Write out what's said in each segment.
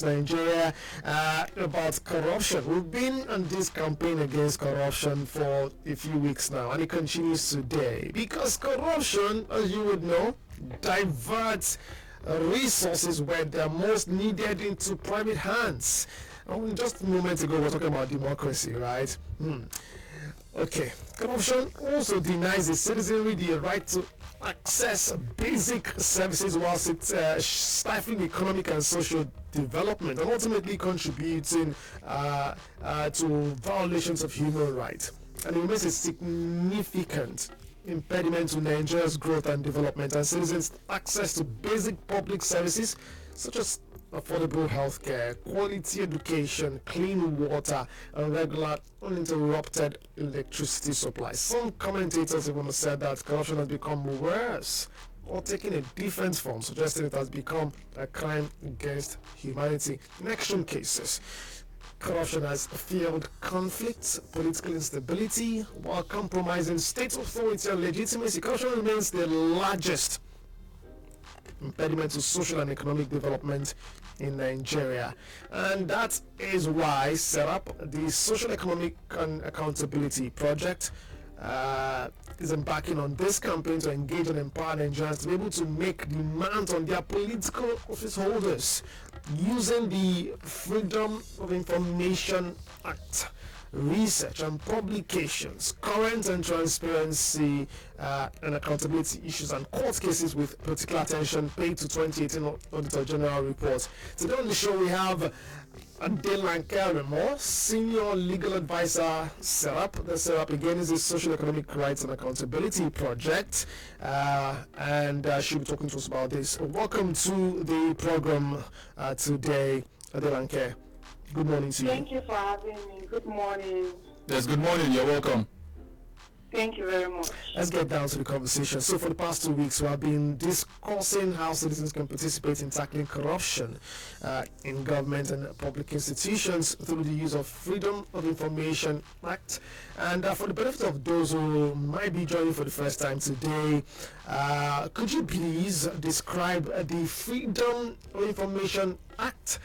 Nigeria about corruption. We've been on this campaign against corruption for a few weeks now, and it continues today because corruption, as you would know, diverts resources where they're most needed into private hands. Just a moment ago, we were talking about democracy, right? Okay. Corruption also denies the citizenry the right to access basic services whilst it's stifling economic and social development and ultimately contributing to violations of human rights. And it remains a significant impediment to Nigeria's growth and development and citizens' access to basic public services such as affordable healthcare, quality education, clean water, and regular uninterrupted electricity supply. Some commentators even said that corruption has become worse or taking a different form, suggesting it has become a crime against humanity. In extreme cases, corruption has fueled conflicts, political instability, while compromising state authority and legitimacy. Corruption remains the largest impediment to social and economic development in Nigeria, and that is why SERAP, the Social Economic and Accountability Project, is embarking on this campaign to engage and empower Nigerians to be able to make demands on their political office holders using the Freedom of Information Act, research and publications, current and transparency and accountability issues, and court cases with particular attention paid to 2018 Auditor General report. Today on the show we have Adelanke, Aremo, Senior Legal Advisor, SERAP. The SERAP again is the Social Economic Rights and Accountability Project, and she'll be talking to us about this. Welcome to the program today, Adelanke. Good morning to you. Thank you for having me. Good morning. Yes, good morning. You're welcome. Thank you very much. Let's get down to the conversation. So for the past 2 weeks, we have been discussing how citizens can participate in tackling corruption in government and public institutions through the use of Freedom of Information Act. And for the benefit of those who might be joining for the first time today, could you please describe the Freedom of Information Act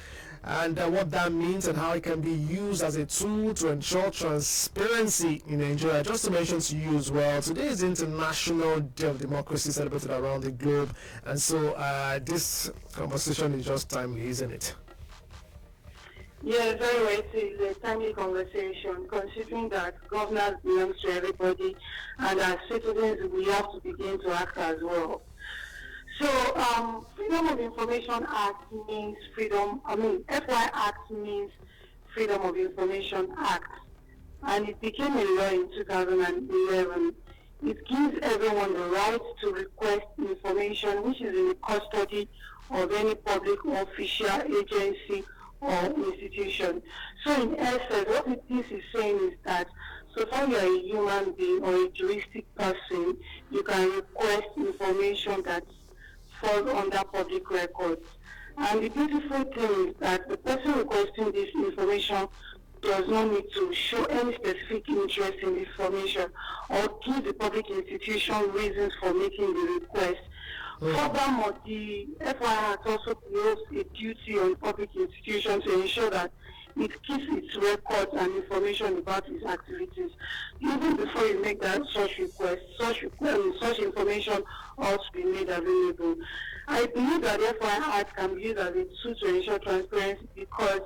and what that means and how it can be used as a tool to ensure transparency in Nigeria? Just to mention to you as well, today is International Day of Democracy celebrated around the globe, and so this conversation is just timely, isn't it? Yeah, very well. It is a timely conversation, considering that governance belongs to everybody, and as citizens, we have to begin to act as well. So, Freedom of Information Act means FY Act means Freedom of Information Act, and it became a law in 2011. It gives everyone the right to request information which is in the custody of any public or official agency or institution. So, in essence, what this is saying is that so far you are a human being or a juristic person, you can request information that falls under public records. And the beautiful thing is that the person requesting this information does not need to show any specific interest in the information or give the public institution reasons for making the request. Furthermore, the FY Act also places a duty on public institutions to ensure that it keeps its records and information about its activities. Even before you make that such request, such information ought to be made available. I believe that the FY Act can be used as a tool to ensure transparency because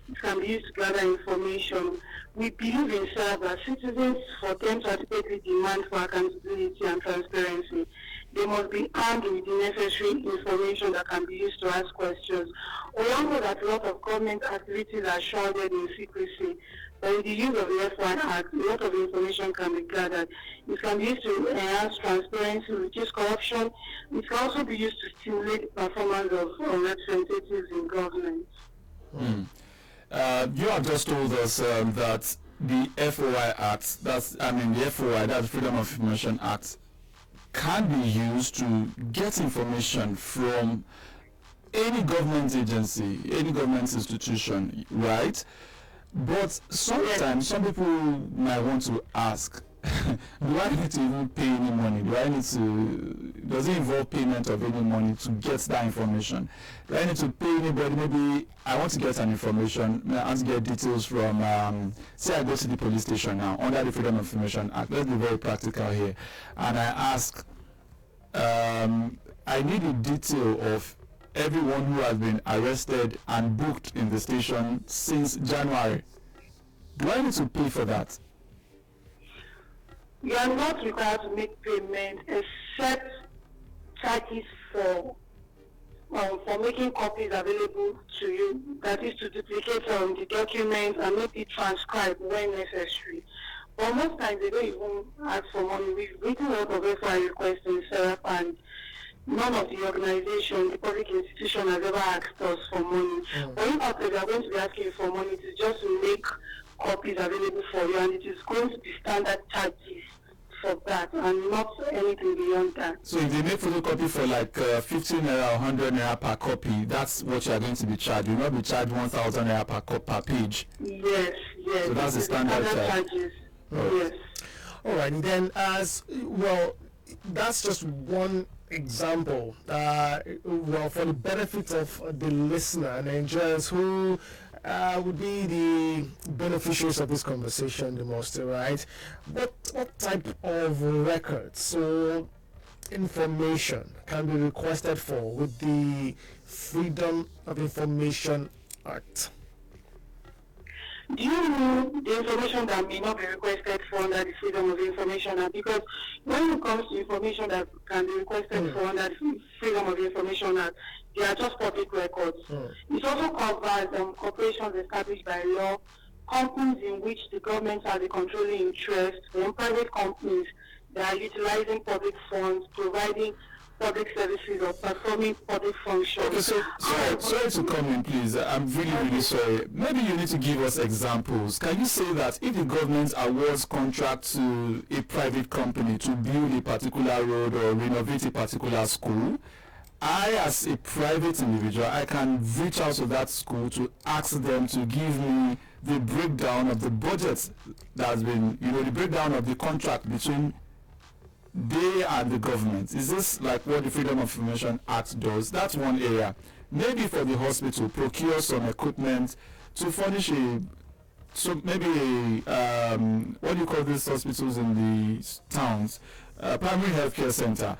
it can be used to gather information. We believe in SERAP that citizens, for them to adequately demand for accountability and transparency, they must be armed with the necessary information that can be used to ask questions. We all know that a lot of government activities are shrouded in secrecy, but with the use of the FY Act, a lot of information can be gathered. It can be used to enhance transparency, reduce corruption. It can also be used to stimulate the performance of representatives in government. You have just told us that the FOI Act, the FOI, that's Freedom of Information Act, can be used to get information from any government agency, any government institution, right? But sometimes some people might want to ask, do I need to even pay any money? Does it involve payment of any money to get that information? Do I need to pay anybody? Maybe I want to get an information, I want to get details from, say I go to the police station now, under the Freedom of Information Act. Let's be very practical here. And I ask, I need a detail of everyone who has been arrested and booked in the station since January. Do I need to pay for that? You are not required to make payment except charges for making copies available to you. That is to duplicate the documents and make it transcribed when necessary. But most times they don't even ask for money. We've written a lot of FOI requests in SERAP, and none of the organization, the public institution has ever asked us for money. But in fact, if they are going to be asking you for money, it is just to make copies available for you, and it is going to be standard charges for that and not anything beyond that. So if they make photocopy for like 15 naira or 100 naira per copy, that's what you are going to be charged. You will not be charged 1,000 naira per page. Yes. So that's the standard charges. Yes. All right, and then as well, that's just one example. Well, for the benefit of the listener and Nigerians who would be the beneficiaries of this conversation the most, right? What type of records or information can be requested for with the Freedom of Information Act? Do you know the information that may not be requested for under the Freedom of Information Act? Because when it comes to information that can be requested for under the Freedom of Information Act, they are just public records. It also covers corporations established by law, companies in which the government has a controlling interest, and private companies that are utilizing public funds, providing public services or performing public functions. Okay, so sorry to come in, please. I'm really sorry. Maybe you need to give us examples. Can you say that if the government awards contract to a private company to build a particular road or renovate a particular school, I, as a private individual, I can reach out to that school to ask them to give me the breakdown of the budget that's been, the breakdown of the contract between they and the government. Is this like what the Freedom of Information Act does? That's one area. Maybe for the hospital, procure some equipment to furnish what do you call these hospitals in the towns? Primary healthcare center,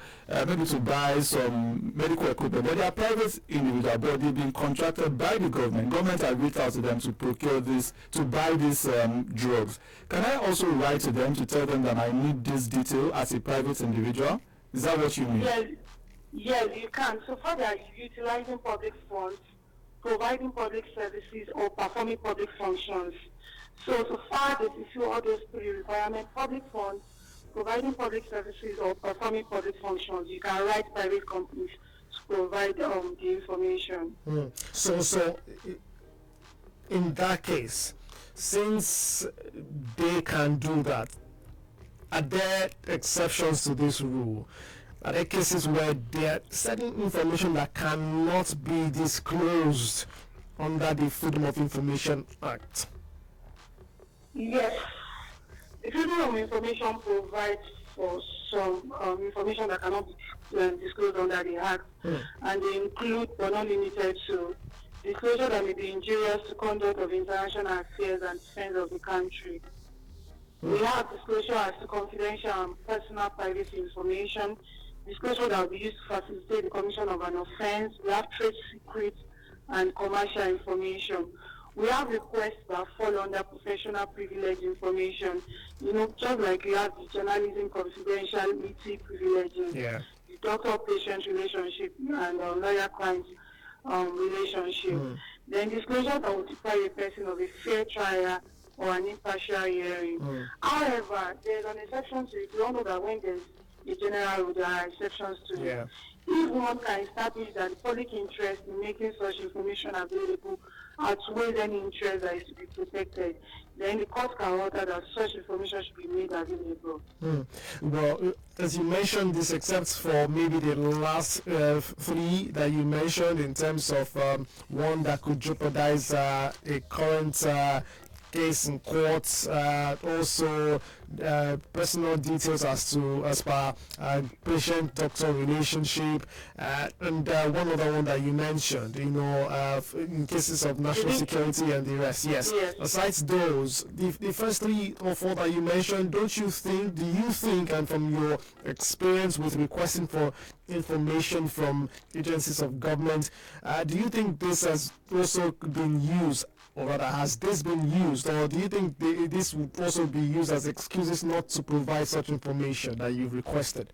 maybe to buy some medical equipment, but they are private individual, but they've been contracted by the government. Government has reached out to them to procure this, to buy these drugs. Can I also write to them to tell them that I need this detail as a private individual? Is that what you mean? Yes, you can. So far as utilizing public funds, providing public services, or performing public functions. So far they fulfill all those three requirements: public funds, providing public services, or performing public functions. You can write private companies to provide the information. So in that case, since they can do that, are there exceptions to this rule? Are there cases where there are certain information that cannot be disclosed under the Freedom of Information Act? Yes. The Freedom of Information provides for some information that cannot be disclosed under the Act, and they include, but not limited to, disclosure that may be injurious to conduct of international affairs and defense of the country. We have disclosure as to confidential and personal private information, disclosure that will be used to facilitate the commission of an offense. We have trade secrets and commercial information. We have requests that fall under professional privilege information, just like we have the journalism confidentiality privileges, the doctor-patient relationship, and lawyer-client relationship. Then disclosure that will deprive a person of a fair trial or an impartial hearing. However, there's an exception to it. We all know that when there's a general rule, there are exceptions to it. If one can establish that the public interest in making such information available outweighs any interest that is to be protected, then the court can order that such information should be made available. Well, as you mentioned, this except for maybe the last three that you mentioned in terms of one that could jeopardize a current case in courts, also personal details as per patient-doctor relationship, and one other one that you mentioned, in cases of national security and the rest. Yes. Aside those, the first 3 or 4 that you mentioned, do you think, and from your experience with requesting for information from agencies of government, do you think this has also been used, or rather has this been used, or do you think this would also be used as excuses not to provide such information that you've requested?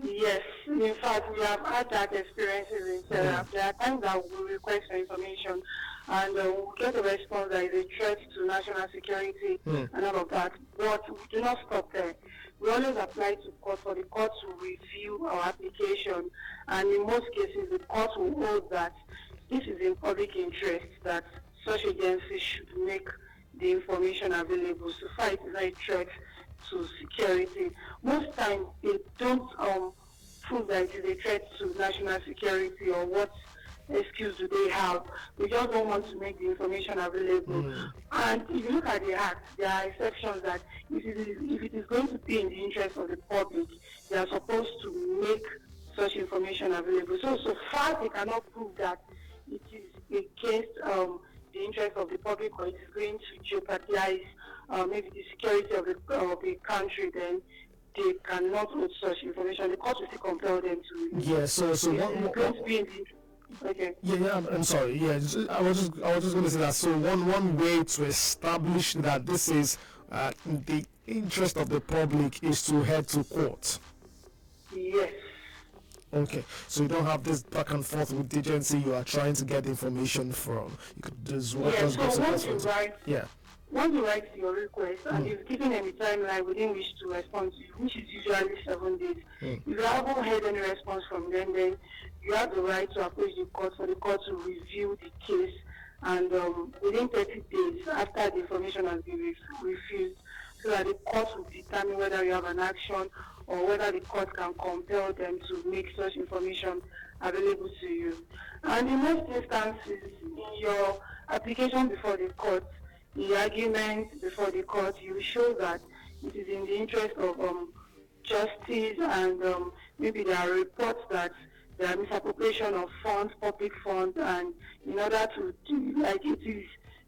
Yes, in fact, we have had that experiences in SERAP. There are times that we request for information and we get a response that is a threat to national security and all of that. But we do not stop there. We always apply to court for the court to review our application, and in most cases, the court will hold that this is in public interest, that such agencies should make the information available. So far, it is not a threat to security. Most times, they don't prove that it is a threat to national security, or what excuse do they have. They just don't want to make the information available. And if you look at the act, there are exceptions that if it is going to be in the interest of the public, they are supposed to make such information available. So far they cannot prove that it is against the interest of the public, or it is going to jeopardize maybe the security of the country, then they cannot hold such information. The court will still compel them to. Yeah. So it's going to be in the. Okay. Yeah, I'm sorry. Yeah, I was just going to say that. So one way to establish that this is the interest of the public is to head to court. Yes. Okay, so you don't have this back and forth with the agency you are trying to get information from. You could just So once you write your request and you've given them a timeline within which to respond to you, which is usually 7 days, if you haven't heard any response from them, then you have the right to approach the court for the court to review the case, and within 30 days after the information has been refused, so that the court will determine whether you have an action or whether the court can compel them to make such information available to you. And in most instances, in your application before the court, the argument before the court, you show that it is in the interest of justice, and maybe there are reports that there are misappropriation of funds, public funds, and in order to it is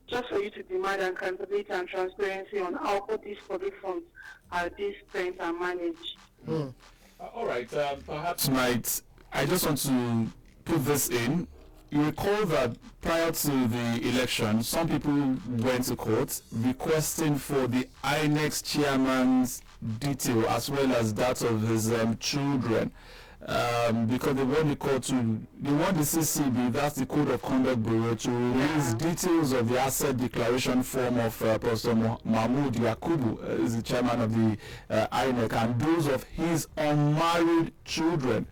just for you to demand accountability and transparency on how these public funds are being spent and managed. All right, perhaps I just want to put this in. You recall that prior to the election, some people went to court requesting for the INEC chairman's detail as well as that of his children, because they want the CCB, that's the Code of Conduct Bureau, to release details of the asset declaration form of Professor Mahmoud Yakubu, is the chairman of the INEC, and those of his unmarried children.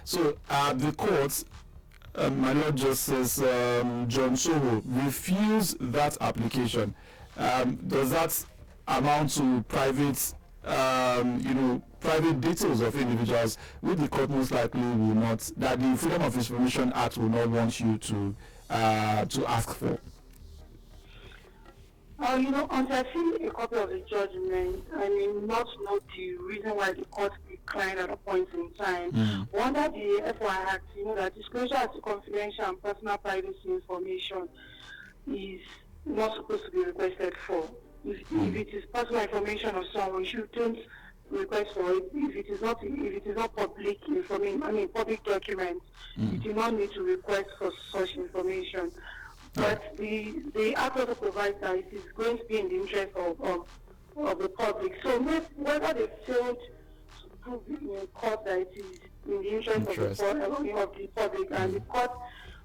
So the courts, my Lord Justice John Soho, refused that application. Does that amount to private details of individuals, which the court most likely will not, that the Freedom of Information Act will not want you to ask for? Until I see a copy of the judgment, I may not know the reason why the court declined at a point in time. Under the FOI Act, that disclosure as to confidential and personal privacy information is not supposed to be requested for. If it is personal information of someone, you don't request for it. If it is not public information, public documents, you do not need to request for such information. But the Act also provides that it is going to be in the interest of the public. So whether they failed to prove in court that it is in the interest of the public, and the court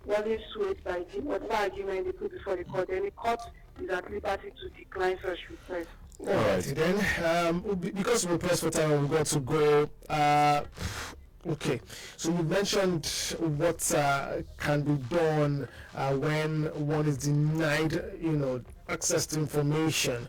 wasn't swayed by whatever argument they put before the court, then the court is at liberty to decline such request. All right, then, because we're pressed for time, we've got to go. Okay, so you mentioned what can be done when one is denied, access to information.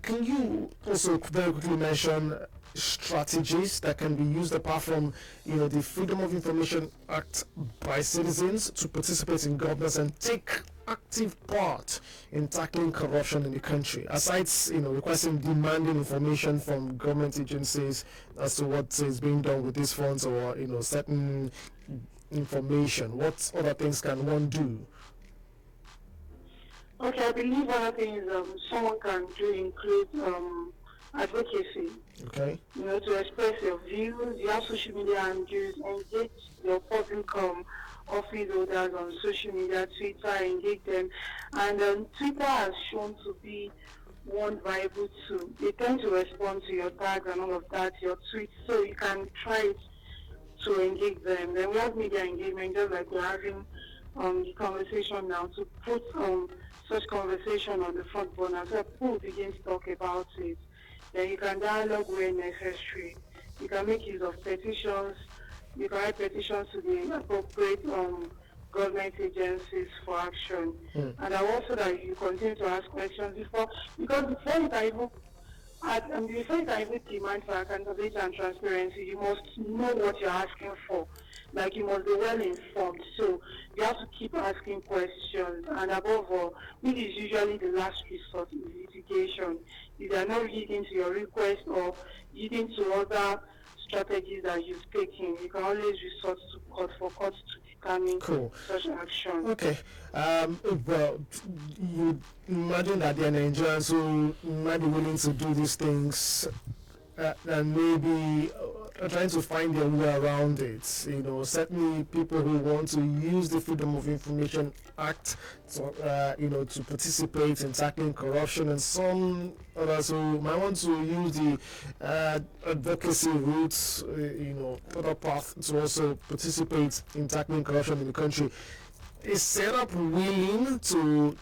Can you also very quickly mention strategies that can be used apart from, the Freedom of Information Act by citizens to participate in governance and take active part in tackling corruption in the country, aside, requesting, demanding information from government agencies as to what is being done with these funds, or, certain information? What other things can one do? Okay, I believe one of the things someone can do include advocacy. Okay. To express your views. You have social media and engage your public office holders on social media, Twitter, engage them. And Twitter has shown to be one viable tool. They tend to respond to your tags and all of that, your tweets, so you can try it to engage them. Then we have media engagement, just like we're having the conversation now, to put such conversation on the front burner so people begin to talk about it. Then you can dialogue where necessary. You can make use of petitions. You can write petitions to the appropriate government agencies for action. And I also that you continue to ask questions because before you can even demand for accountability and transparency, you must know what you're asking for. Like, you must be well informed. So you have to keep asking questions. And above all, which is usually the last resort, is litigation. If they are not yielding to your request or yielding to other strategies that you've taken, you can always resort to court for courts to determine such action. Okay. Well, you imagine that there are Nigerians who might be willing to do these things and maybe trying to find their way around it. Certainly people who want to use the Freedom of Information Act to, to participate in tackling corruption, and some others who might want to use the advocacy routes, other path to also participate in tackling corruption in the country. Is SERAP willing to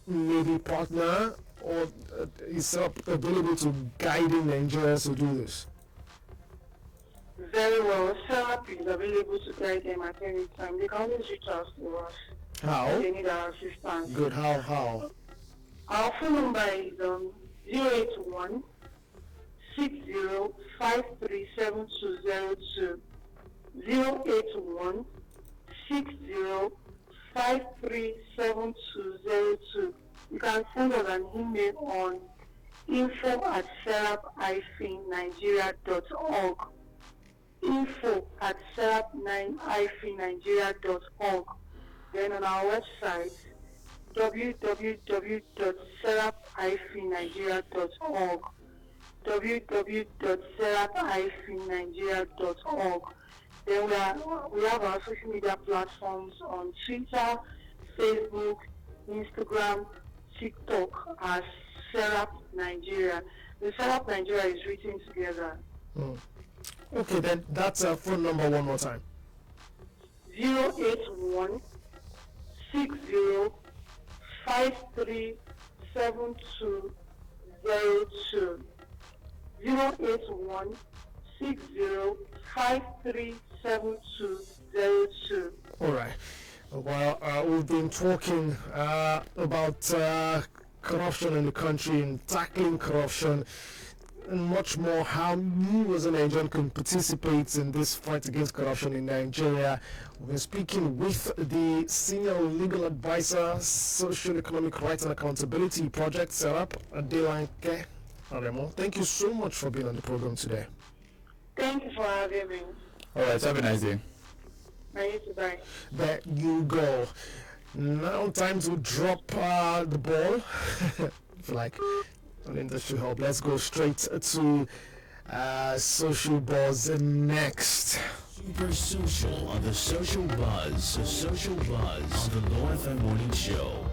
maybe partner, or is SERAP available to guiding Nigerians to do this? Very well. SERAP is available to guide them at any time. They can always reach out to us. How? They need our assistance. Good. How? Our phone number is 081 60537202. 081 60537202. You can send us an email on info@serap-nigeria.org. info@serap-nigeria.org. Then on our website, www.serap-nigeria.org. www.serap-nigeria.org. Then we have our social media platforms on Twitter, Facebook, Instagram, TikTok as SERAP Nigeria. The SERAP Nigeria is written together. Okay, then that's a phone number one more time. 081 60537202. 081 60537202. All right. Well, we've been talking about corruption in the country and tackling corruption, and much more, how you as a Nigerian can participate in this fight against corruption in Nigeria. We've been speaking with the Senior Legal Advisor, Social Economic Rights and Accountability Project, SERAP, Adelanke, Aremo. Thank you so much for being on the program today. Thank you for having me. All right, have a nice day. Bye. There you go. Now time to drop the ball. If you like, on industry hub. Let's go straight to social buzz next. Super Social on the Social Buzz. The Social Buzz on the Law FM Morning Show.